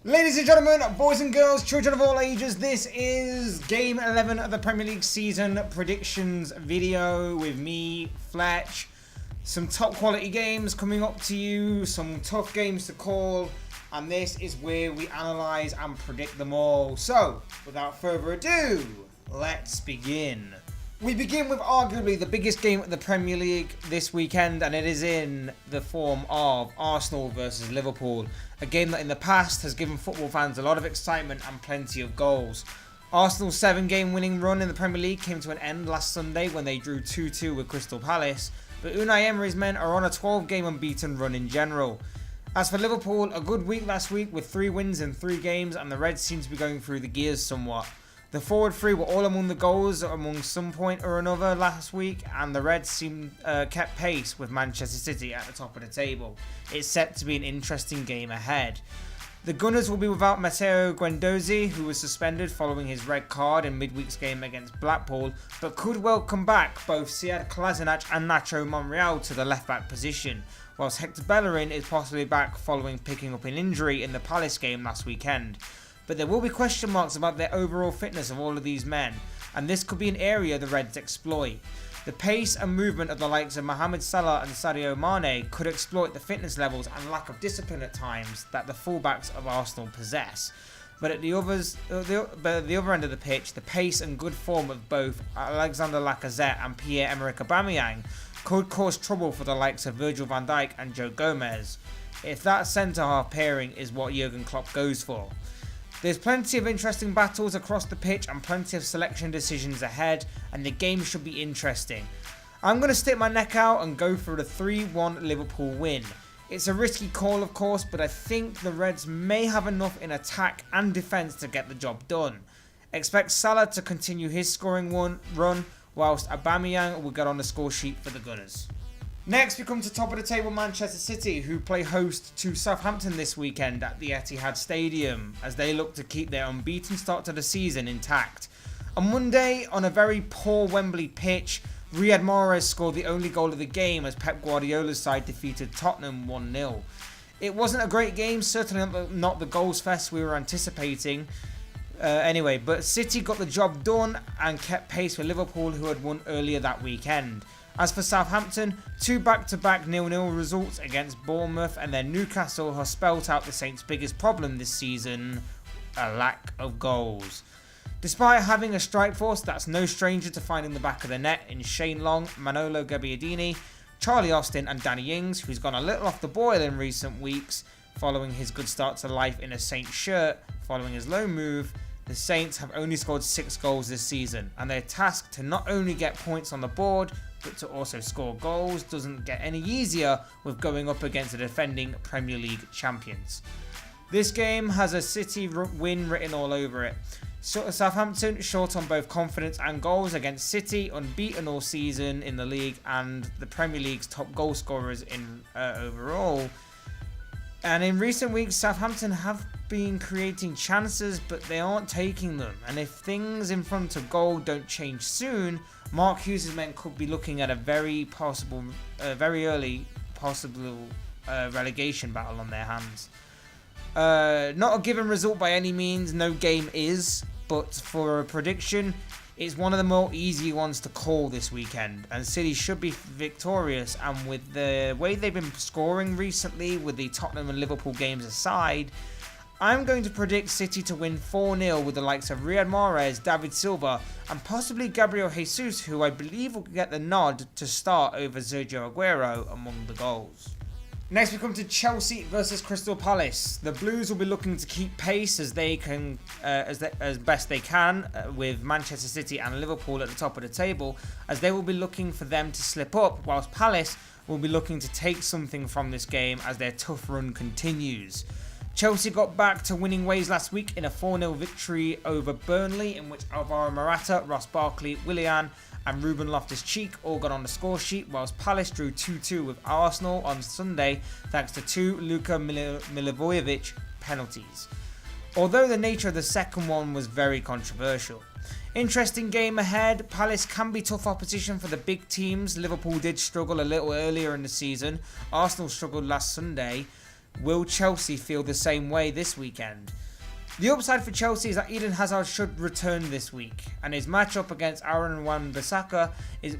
Ladies and gentlemen, boys and girls, children of all ages, this is Game 11 of the Premier League season predictions video with me, Fletch. Some top quality games coming up to you, some tough games to call, and this is where we analyse and predict them all. So, without further ado, let's begin. We begin with arguably the biggest game of the Premier League this weekend, and it is in the form of Arsenal versus Liverpool. A game that in the past has given football fans a lot of excitement and plenty of goals. Arsenal's 7-game winning run in the Premier League came to an end last Sunday when they drew 2-2 with Crystal Palace, but Unai Emery's men are on a 12-game unbeaten run in general. As for Liverpool, a good week last week with 3 wins in 3 games, and the Reds seem to be going through the gears somewhat. The forward three were all among the goals among some point or another last week, and the Reds kept pace with Manchester City at the top of the table. It's set to be an interesting game ahead. The Gunners will be without Matteo Guendouzi, who was suspended following his red card in midweek's game against Blackpool, but could welcome back both Sead Kolasinac and Nacho Monreal to the left-back position, whilst Hector Bellerin is possibly back following picking up an injury in the Palace game last weekend. But there will be question marks about their overall fitness of all of these men, and this could be an area the Reds exploit. The pace and movement of the likes of Mohamed Salah and Sadio Mane could exploit the fitness levels and lack of discipline at times that the fullbacks of Arsenal possess. But at the other end of the pitch, the pace and good form of both Alexander Lacazette and Pierre-Emerick Aubameyang could cause trouble for the likes of Virgil van Dijk and Joe Gomez, if that centre-half pairing is what Jurgen Klopp goes for. There's plenty of interesting battles across the pitch and plenty of selection decisions ahead, and the game should be interesting. I'm going to stick my neck out and go for the 3-1 Liverpool win. It's a risky call of course, but I think the Reds may have enough in attack and defence to get the job done. Expect Salah to continue his scoring run, whilst Aubameyang will get on the score sheet for the Gunners. Next, we come to top of the table Manchester City, who play host to Southampton this weekend at the Etihad Stadium, as they look to keep their unbeaten start to the season intact. On Monday, on a very poor Wembley pitch, Riyad Mahrez scored the only goal of the game as Pep Guardiola's side defeated Tottenham 1-0. It wasn't a great game, certainly not the goals fest we were anticipating. But City got the job done and kept pace with Liverpool, who had won earlier that weekend. As for Southampton, 2 back-to-back 0-0 results against Bournemouth, and then Newcastle has spelt out the Saints' biggest problem this season, a lack of goals. Despite having a strike force that's no stranger to finding the back of the net in Shane Long, Manolo Gabbiadini, Charlie Austin and Danny Ings, who's gone a little off the boil in recent weeks following his good start to life in a Saints shirt following his loan move, the Saints have only scored 6 goals this season, and their task to not only get points on the board, but to also score goals doesn't get any easier with going up against the defending Premier League champions. This game has a City win written all over it. Southampton short on both confidence and goals against City, unbeaten all season in the league and the Premier League's top goal scorers in overall. And in recent weeks, Southampton have been creating chances, but they aren't taking them. And if things in front of goal don't change soon, Mark Hughes' men could be looking at a very early possible relegation battle on their hands. Not a given result by any means, no game is, but for a prediction, it's one of the more easy ones to call this weekend, and City should be victorious. And with the way they've been scoring recently, with the Tottenham and Liverpool games aside, I'm going to predict City to win 4-0 with the likes of Riyad Mahrez, David Silva and possibly Gabriel Jesus, who I believe will get the nod to start over Sergio Aguero among the goals. Next we come to Chelsea versus Crystal Palace. The Blues will be looking to keep pace as best they can with Manchester City and Liverpool at the top of the table, as they will be looking for them to slip up, whilst Palace will be looking to take something from this game as their tough run continues. Chelsea got back to winning ways last week in a 4-0 victory over Burnley, in which Alvaro Morata, Ross Barkley, Willian and Ruben Loftus-Cheek all got on the score sheet, whilst Palace drew 2-2 with Arsenal on Sunday thanks to 2 Luka Milivojevic penalties. Although the nature of the second one was very controversial. Interesting game ahead. Palace can be tough opposition for the big teams. Liverpool did struggle a little earlier in the season. Arsenal struggled last Sunday. Will Chelsea feel the same way this weekend? The upside for Chelsea is that Eden Hazard should return this week, and his matchup against Aaron Wan-Bissaka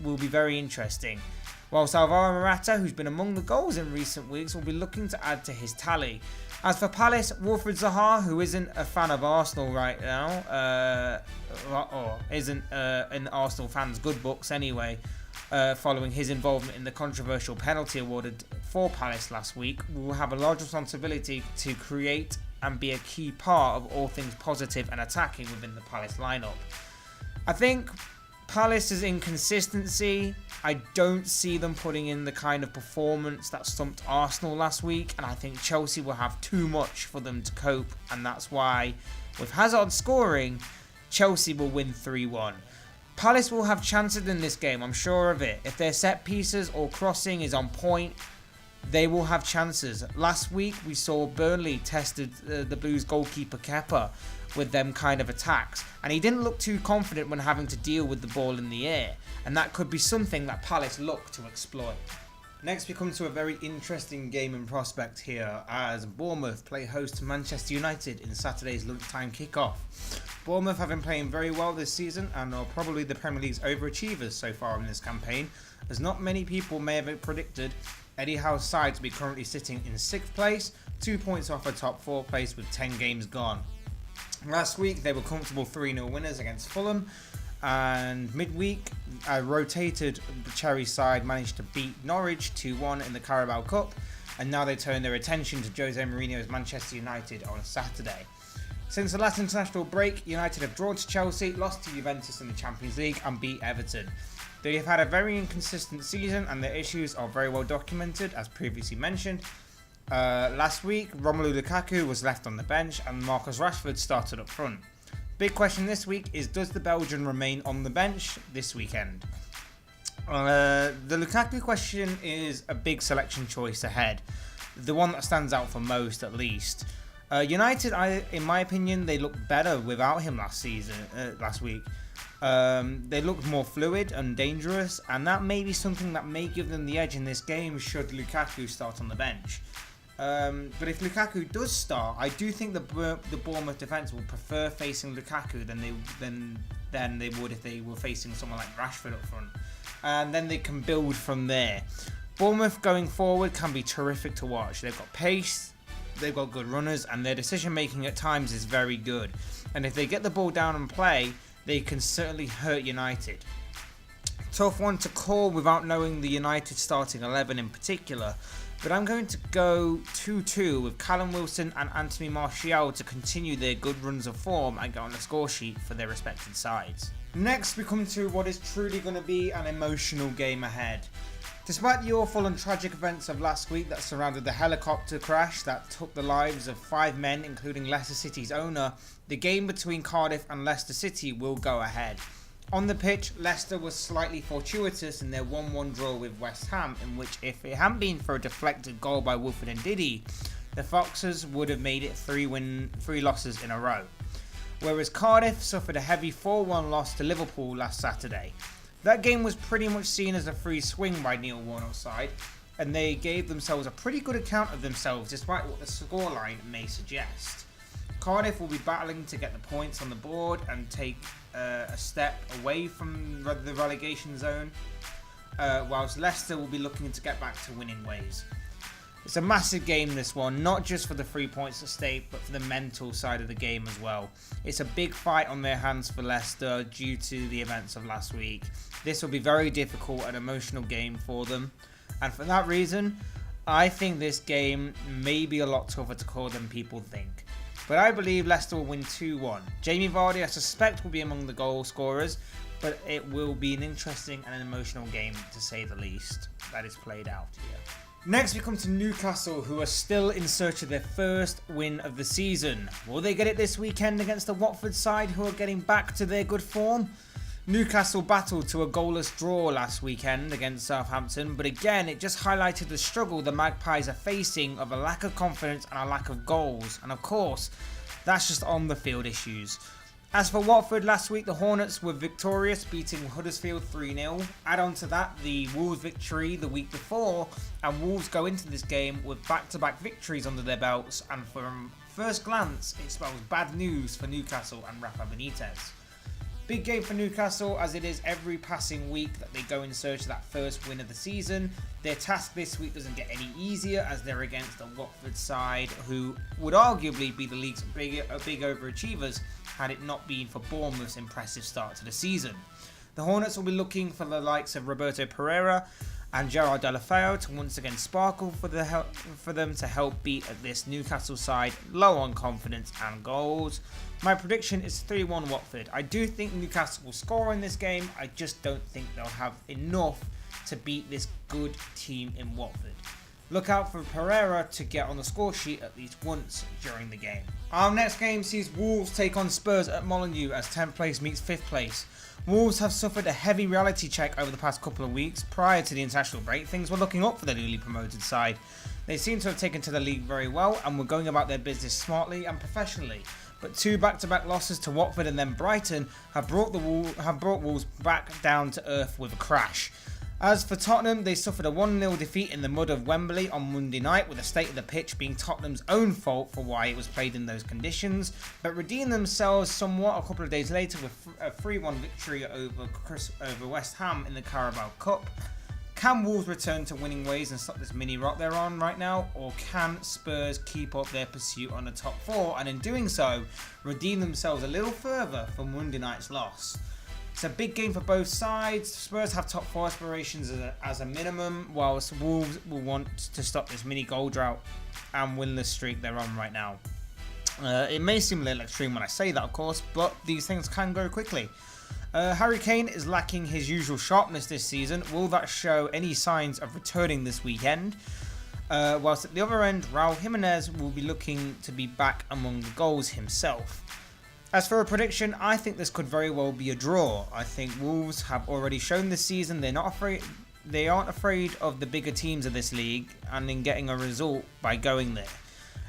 will be very interesting. Whilst Alvaro Morata, who's been among the goals in recent weeks, will be looking to add to his tally. As for Palace, Wilfried Zaha, who isn't a fan of Arsenal right now, or isn't in Arsenal fans' good books anyway, following his involvement in the controversial penalty awarded for Palace last week, will have a large responsibility to create and be a key part of all things positive and attacking within the Palace lineup. I think Palace's inconsistency, I don't see them putting in the kind of performance that stumped Arsenal last week, and I think Chelsea will have too much for them to cope, and that's why, with Hazard scoring, Chelsea will win 3-1. Palace will have chances in this game, I'm sure of it. If their set pieces or crossing is on point, they will have chances. Last week we saw Burnley tested the Blues goalkeeper Kepa with them kind of attacks, and he didn't look too confident when having to deal with the ball in the air, and that could be something that Palace look to exploit. Next we come to a very interesting game in prospect here as Bournemouth play host to Manchester United in Saturday's lunchtime kickoff. Bournemouth have been playing very well this season and are probably the Premier League's overachievers so far in this campaign, as not many people may have predicted Eddie Howe's side to be currently sitting in 6th place, 2 points off a top 4 place with 10 games gone. Last week they were comfortable 3-0 winners against Fulham, and midweek a rotated Cherry side managed to beat Norwich 2-1 in the Carabao Cup, and now they turn their attention to Jose Mourinho's Manchester United on Saturday. Since the last international break, United have drawn to Chelsea, lost to Juventus in the Champions League and beat Everton. They have had a very inconsistent season and their issues are very well documented, as previously mentioned. Last week, Romelu Lukaku was left on the bench and Marcus Rashford started up front. Big question this week is, does the Belgian remain on the bench this weekend? The Lukaku question is a big selection choice ahead. The one that stands out for most, at least. United, in my opinion, they looked better without him last week. They looked more fluid and dangerous, and that may be something that may give them the edge in this game should Lukaku start on the bench. But if Lukaku does start, I do think the Bournemouth defence will prefer facing Lukaku than they would if they were facing someone like Rashford up front. And then they can build from there. Bournemouth going forward can be terrific to watch. They've got pace, they've got good runners, and their decision making at times is very good. And if they get the ball down and play, they can certainly hurt United. Tough one to call without knowing the United starting 11 in particular, but I'm going to go 2-2 with Callum Wilson and Anthony Martial to continue their good runs of form and get on the score sheet for their respective sides. Next we come to what is truly going to be an emotional game ahead. Despite the awful and tragic events of last week that surrounded the helicopter crash that took the lives of 5 men, including Leicester City's owner, the game between Cardiff and Leicester City will go ahead. On the pitch, Leicester was slightly fortuitous in their 1-1 draw with West Ham, in which if it hadn't been for a deflected goal by Wilfred and Ndidi, the Foxes would have made it 3 losses in a row. Whereas Cardiff suffered a heavy 4-1 loss to Liverpool last Saturday. That game was pretty much seen as a free swing by Neil Warnock's side, and they gave themselves a pretty good account of themselves despite what the scoreline may suggest. Cardiff will be battling to get the points on the board and take a step away from the relegation zone, whilst Leicester will be looking to get back to winning ways. It's a massive game, this one, not just for the 3 points at stake, but for the mental side of the game as well. It's a big fight on their hands for Leicester due to the events of last week. This will be very difficult and emotional game for them, and for that reason, I think this game may be a lot tougher to call than people think. But I believe Leicester will win 2-1. Jamie Vardy, I suspect, will be among the goal scorers, but it will be an interesting and an emotional game, to say the least, that is played out here. Next we come to Newcastle, who are still in search of their first win of the season. Will they get it this weekend against the Watford side, who are getting back to their good form? Newcastle battled to a goalless draw last weekend against Southampton, but again it just highlighted the struggle the Magpies are facing of a lack of confidence and a lack of goals, and of course that's just on the field issues. As for Watford, last week the Hornets were victorious, beating Huddersfield 3-0. Add on to that the Wolves victory the week before, and Wolves go into this game with back-to-back victories under their belts, and from first glance it spells bad news for Newcastle and Rafa Benitez. Big game for Newcastle, as it is every passing week that they go in search of that first win of the season. Their task this week doesn't get any easier, as they're against a Watford side who would arguably be the league's big overachievers had it not been for Bournemouth's impressive start to the season. The Hornets will be looking for the likes of Roberto Pereira and Gerard Deulofeu to once again sparkle for them to help beat this Newcastle side low on confidence and goals. My prediction is 3-1 Watford. I do think Newcastle will score in this game. I just don't think they'll have enough to beat this good team in Watford. Look out for Pereira to get on the score sheet at least once during the game. Our next game sees Wolves take on Spurs at Molineux as 10th place meets 5th place. Wolves have suffered a heavy reality check over the past couple of weeks. Prior to the international break, things were looking up for the newly promoted side. They seem to have taken to the league very well and were going about their business smartly and professionally. But two back-to-back losses to Watford and then Brighton have brought Wolves back down to earth with a crash. As for Tottenham, they suffered a 1-0 defeat in the mud of Wembley on Monday night, with the state of the pitch being Tottenham's own fault for why it was played in those conditions, but redeemed themselves somewhat a couple of days later with a 3-1 victory over West Ham in the Carabao Cup. Can Wolves return to winning ways and stop this mini rot they're on right now, or can Spurs keep up their pursuit on the top 4 and in doing so redeem themselves a little further from Monday night's loss? It's a big game for both sides. Spurs have top 4 aspirations as a minimum, whilst Wolves will want to stop this mini goal drought and winless streak they're on right now. It may seem a little extreme when I say that, of course, but these things can go quickly. Harry Kane is lacking his usual sharpness this season. Will that show any signs of returning this weekend? Whilst at the other end, Raul Jimenez will be looking to be back among the goals himself. As for a prediction, I think this could very well be a draw. I think Wolves have already shown this season they aren't afraid of the bigger teams of this league and in getting a result by going there.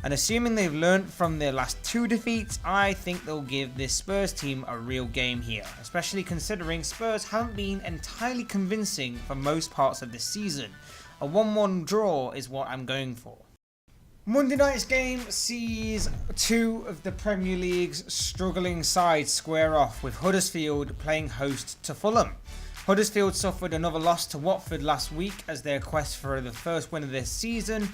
And assuming they've learnt from their last 2 defeats, I think they'll give this Spurs team a real game here, especially considering Spurs haven't been entirely convincing for most parts of this season. A 1-1 draw is what I'm going for. Monday night's game sees 2 of the Premier League's struggling sides square off, with Huddersfield playing host to Fulham. Huddersfield suffered another loss to Watford last week as their quest for the first win of this season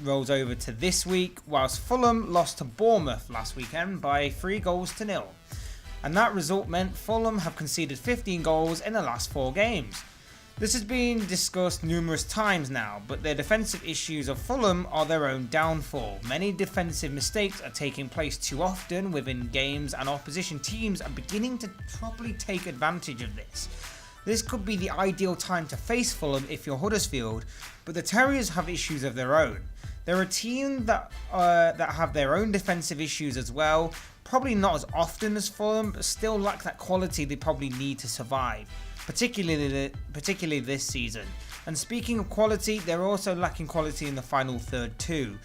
rolls over to this week, whilst Fulham lost to Bournemouth last weekend by 3-0. And that result meant Fulham have conceded 15 goals in the last 4 games. This has been discussed numerous times now, but the defensive issues of Fulham are their own downfall. Many defensive mistakes are taking place too often within games, and opposition teams are beginning to properly take advantage of this. This could be the ideal time to face Fulham if you're Huddersfield, but the Terriers have issues of their own. They're a team that have their own defensive issues as well, probably not as often as Fulham, but still lack that quality they probably need to survive. Particularly this season. And speaking of quality, they're also lacking quality in the final third too.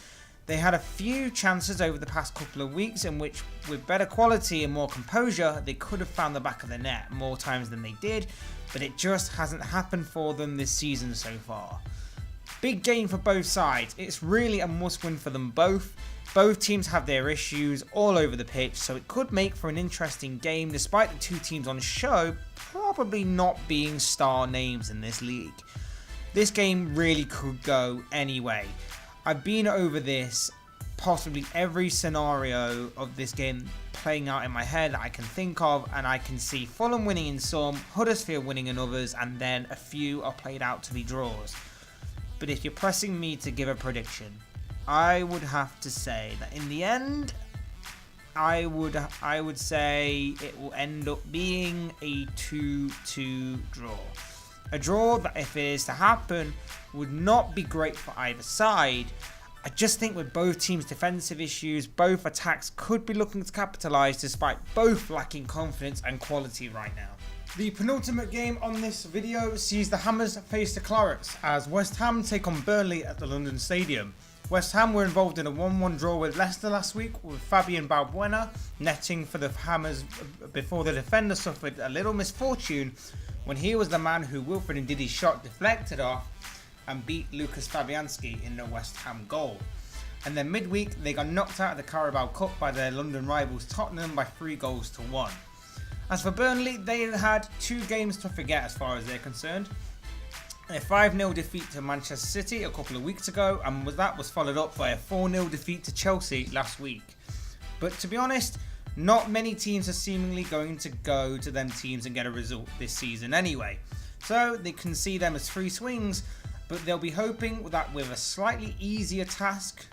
They had a few chances over the past couple of weeks in which, with better quality and more composure, they could have found the back of the net more times than they did, but it just hasn't happened for them this season so far. Big game for both sides. It's really a must win for them both. Both teams have their issues all over the pitch, so it could make for an interesting game despite the 2 teams on show probably not being star names in this league. This game really could go anyway. I've been over this, possibly every scenario of this game playing out in my head that I can think of, and I can see Fulham winning in some, Huddersfield winning in others, and then a few are played out to be draws. But if you're pressing me to give a prediction, I would have to say that in the end, I would say it will end up being a 2-2 draw. A draw that, if it is to happen, would not be great for either side. I just think with both teams' defensive issues, both attacks could be looking to capitalise despite both lacking confidence and quality right now. The penultimate game on this video sees the Hammers face the Clarets as West Ham take on Burnley at the London Stadium. West Ham were involved in a 1-1 draw with Leicester last week, with Fabian Balbuena netting for the Hammers before the defender suffered a little misfortune when he was the man who Wilfred Ndidi's shot deflected off and beat Lucas Fabianski in the West Ham goal. And then midweek they got knocked out of the Carabao Cup by their London rivals Tottenham by 3-1. As for Burnley, they had 2 games to forget as far as they're concerned. A 5-0 defeat to Manchester City a couple of weeks ago, and that was followed up by a 4-0 defeat to Chelsea last week. But to be honest, not many teams are seemingly going to go to them teams and get a result this season anyway. So they can see them as free swings, but they'll be hoping that with a slightly easier task,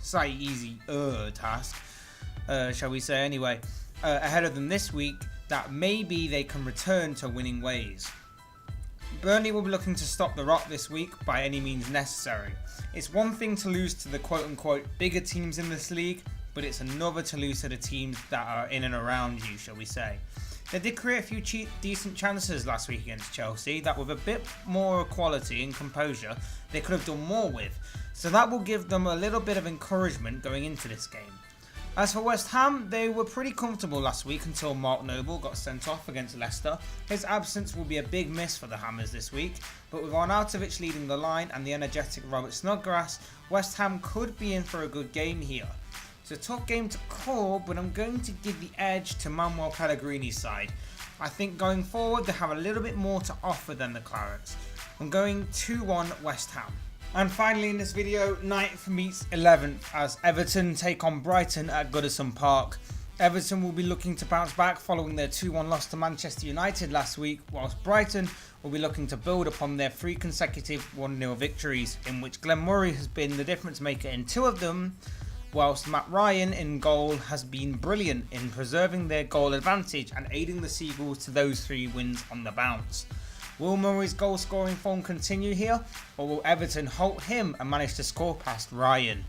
slightly easier task, shall we say anyway, ahead of them this week, that maybe they can return to winning ways. Burnley will be looking to stop the rot this week by any means necessary. It's one thing to lose to the quote-unquote bigger teams in this league, but it's another to lose to the teams that are in and around you, shall we say. They did create a few decent chances last week against Chelsea that with a bit more quality and composure they could have done more with, so that will give them a little bit of encouragement going into this game. As for West Ham, they were pretty comfortable last week until Mark Noble got sent off against Leicester. His absence will be a big miss for the Hammers this week, but with Arnautovic leading the line and the energetic Robert Snodgrass, West Ham could be in for a good game here. It's a tough game to call, but I'm going to give the edge to Manuel Pellegrini's side. I think going forward they have a little bit more to offer than the Clarets. I'm going 2-1 West Ham. And finally in this video, 9th meets 11th as Everton take on Brighton at Goodison Park. Everton will be looking to bounce back following their 2-1 loss to Manchester United last week, whilst Brighton will be looking to build upon their 3 consecutive 1-0 victories, in which Glenn Murray has been the difference maker in 2 of them, whilst Matt Ryan in goal has been brilliant in preserving their goal advantage and aiding the Seagulls to those 3 wins on the bounce. Will Murray's goal scoring form continue here, or will Everton halt him and manage to score past Ryan?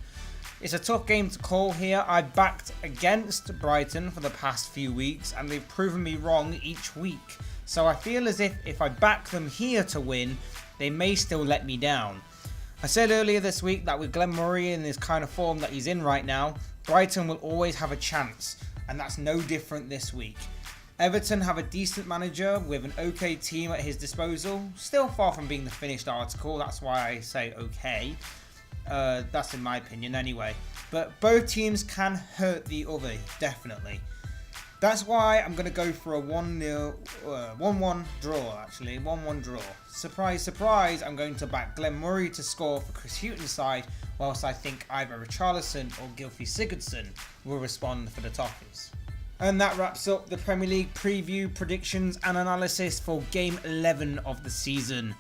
It's a tough game to call here. I backed against Brighton for the past few weeks and they've proven me wrong each week. So I feel as if I back them here to win, they may still let me down. I said earlier this week that with Glenn Murray in this kind of form that he's in right now, Brighton will always have a chance, and that's no different this week. Everton have a decent manager with an okay team at his disposal, still far from being the finished article, that's why I say okay. That's in my opinion anyway. But both teams can hurt the other, definitely. That's why I'm going to go for a 1-1 draw actually, 1-1 draw. Surprise, surprise, I'm going to back Glenn Murray to score for Chris Hughton's side, whilst I think either Richarlison or Gylfi Sigurdsson will respond for the Toffees. And that wraps up the Premier League preview, predictions and analysis for Game 11 of the season.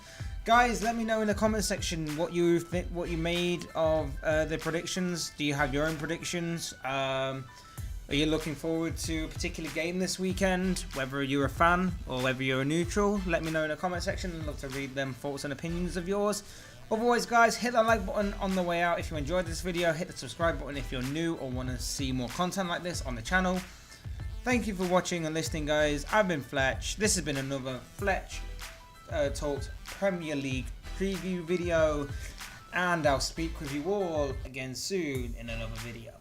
Guys, let me know in the comment section what you think, what you made of the predictions. Do you have your own predictions? Are you looking forward to a particular game this weekend? Whether you're a fan or whether you're a neutral, let me know in the comment section. I'd love to read them thoughts and opinions of yours. Otherwise guys, hit that like button on the way out if you enjoyed this video. Hit the subscribe button if you're new or want to see more content like this on the channel. Thank you for watching and listening guys. I've been Fletch. This has been another Fletch Talks Premier League preview video. And I'll speak with you all again soon in another video.